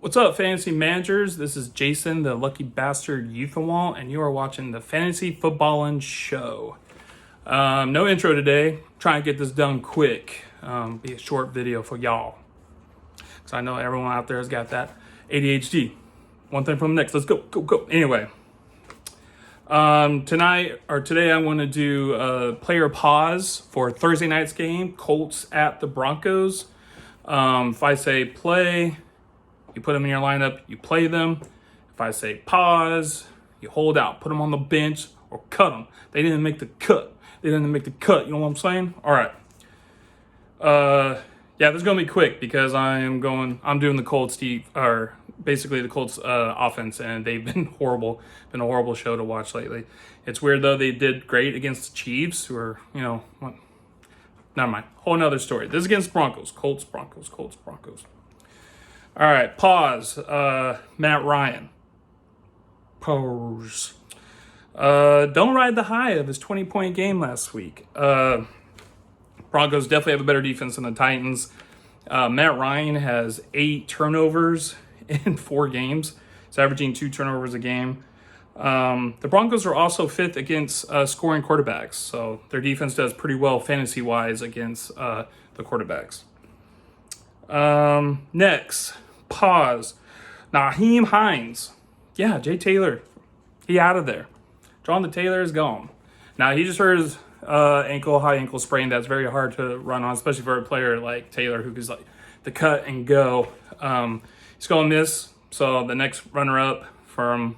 What's up, fantasy managers? This is Jason, the Lucky Bastard Uthenwoldt, and you are watching the Fantasy Footballin' Show. No intro today. Trying to get this done quick. Be a short video for y'all, because I know everyone out there has got that ADHD. One thing from the next. Let's go. Anyway, today I want to do a player pause for Thursday night's game, Colts at the Broncos. If I say play, you put them in your lineup, you play them. If I say pause, you hold out, put them on the bench, or cut them. They didn't make the cut. You know what I'm saying? All right. Yeah, this is going to be quick because I'm doing the Colts, basically the Colts offense, and they've been horrible. Been a horrible show to watch lately. It's weird, though. They did great against the Chiefs, who are, never mind. Whole nother story. This is against Broncos. Colts, Broncos. All right, pause. Matt Ryan. Pause. Don't ride the high of his 20-point game last week. Broncos definitely have a better defense than the Titans. Matt Ryan has 8 turnovers in 4 games. He's averaging 2 turnovers a game. The Broncos are also 5th against scoring quarterbacks, so their defense does pretty well fantasy-wise against the quarterbacks. Next, pause. Hines. Yeah, Jay Taylor. He out of there. Jonathan Taylor is gone. Now, he just hurt his high ankle sprain. That's very hard to run on, especially for a player like Taylor, who is like the cut and go. He's going to miss. So the next runner-up from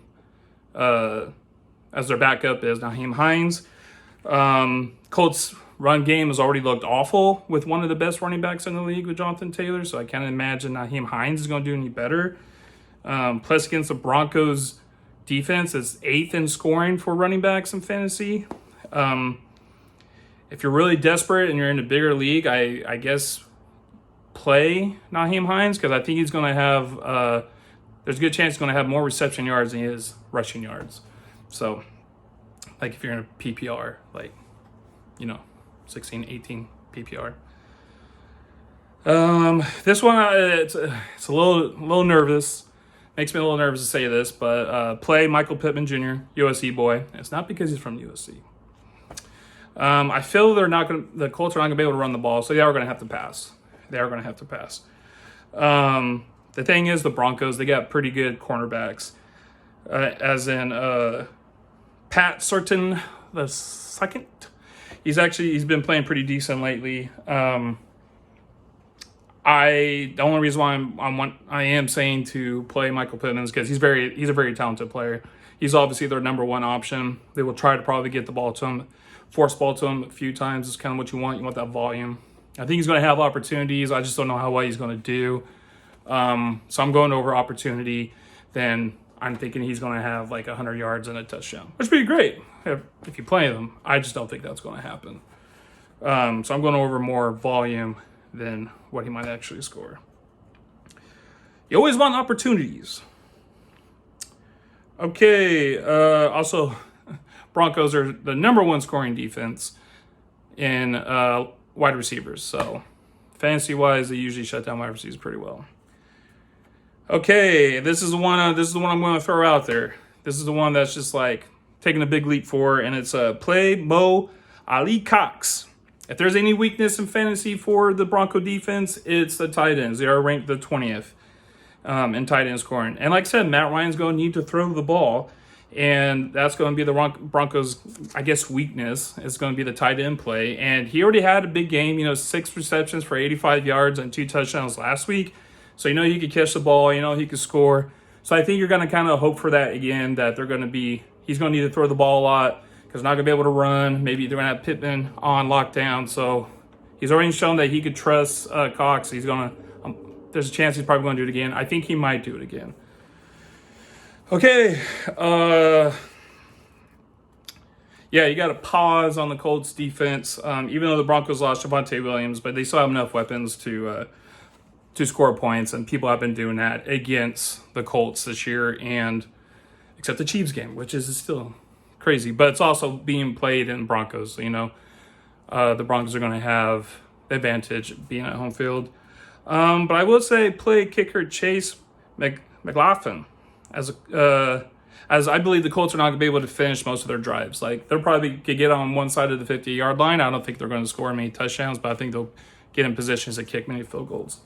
as their backup is Hines. Colts run game has already looked awful with one of the best running backs in the league with Jonathan Taylor, so I can't imagine Hines is going to do any better. Plus, against the Broncos defense, is 8th in scoring for running backs in fantasy. If you're really desperate and you're in a bigger league, I guess play Nyheim Hines, because I think he's going to have there's a good chance he's going to have more reception yards than he is rushing yards. So, like if you're in a PPR, 16, 18 PPR. This one, it's a little nervous. Makes me a little nervous to say this, but play Michael Pittman Jr., USC boy. It's not because he's from USC. I feel the Colts are not going to be able to run the ball, so they are going to have to pass. The thing is, the Broncos, they got pretty good cornerbacks, as in Pat Surtain the second. He's been playing pretty decent lately. The only reason why I am saying to play Michael Pittman is because he's a very talented player. He's obviously their number one option. They will try to probably get the ball to him, force ball to him a few times. Is kind of what you want. You want that volume. I think he's going to have opportunities. I just don't know how well he's going to do. So I'm going over opportunity. Then I'm thinking he's going to have like 100 yards and a touchdown, which would be great if you play them. I just don't think that's going to happen. So I'm going over more volume than what he might actually score. You always want opportunities. Okay. Also, Broncos are the number one scoring defense in wide receivers. So fantasy-wise, they usually shut down wide receivers pretty well. Okay, this is the one I'm going to throw out there. This is the one that's just like taking a big leap for, and it's play Mo Alie-Cox. If there's any weakness in fantasy for the Bronco defense, it's the tight ends. They are ranked the 20th in tight end scoring. And like I said, Matt Ryan's going to need to throw the ball, and that's going to be the Broncos, I guess, weakness. It's going to be the tight end play. And he already had a big game, 6 receptions for 85 yards and 2 touchdowns last week. So he could catch the ball, he could score. So I think you're going to kind of hope for that again, that he's going to need to throw the ball a lot because not going to be able to run. Maybe they're going to have Pittman on lockdown. So he's already shown that he could trust Cox. He's going to, there's a chance he's probably going to do it again. I think he might do it again. Okay. Yeah, you got to pause on the Colts defense. Even though the Broncos lost Javonte Williams, but they still have enough weapons to score points, and people have been doing that against the Colts this year, and except the Chiefs game, which is still crazy, but it's also being played in Broncos. The Broncos are going to have the advantage being at home field. But I will say play kicker Chase McLaughlin, as I believe the Colts are not going to be able to finish most of their drives. Like, they'll probably get on one side of the 50-yard line. I don't think they're going to score many touchdowns, but I think they'll get in positions to kick many field goals.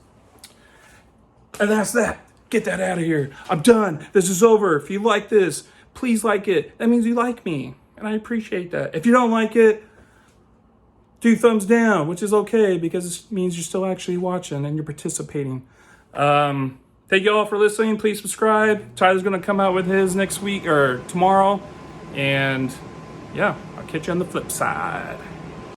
And that's that. Get that out of here. I'm done. This is over. If you like this, please like it. That means you like me, and I appreciate that. If you don't like it, do thumbs down, which is okay because it means you're still actually watching and you're participating. Thank you all for listening. Please subscribe. Tyler's going to come out with his next week or tomorrow. And yeah, I'll catch you on the flip side.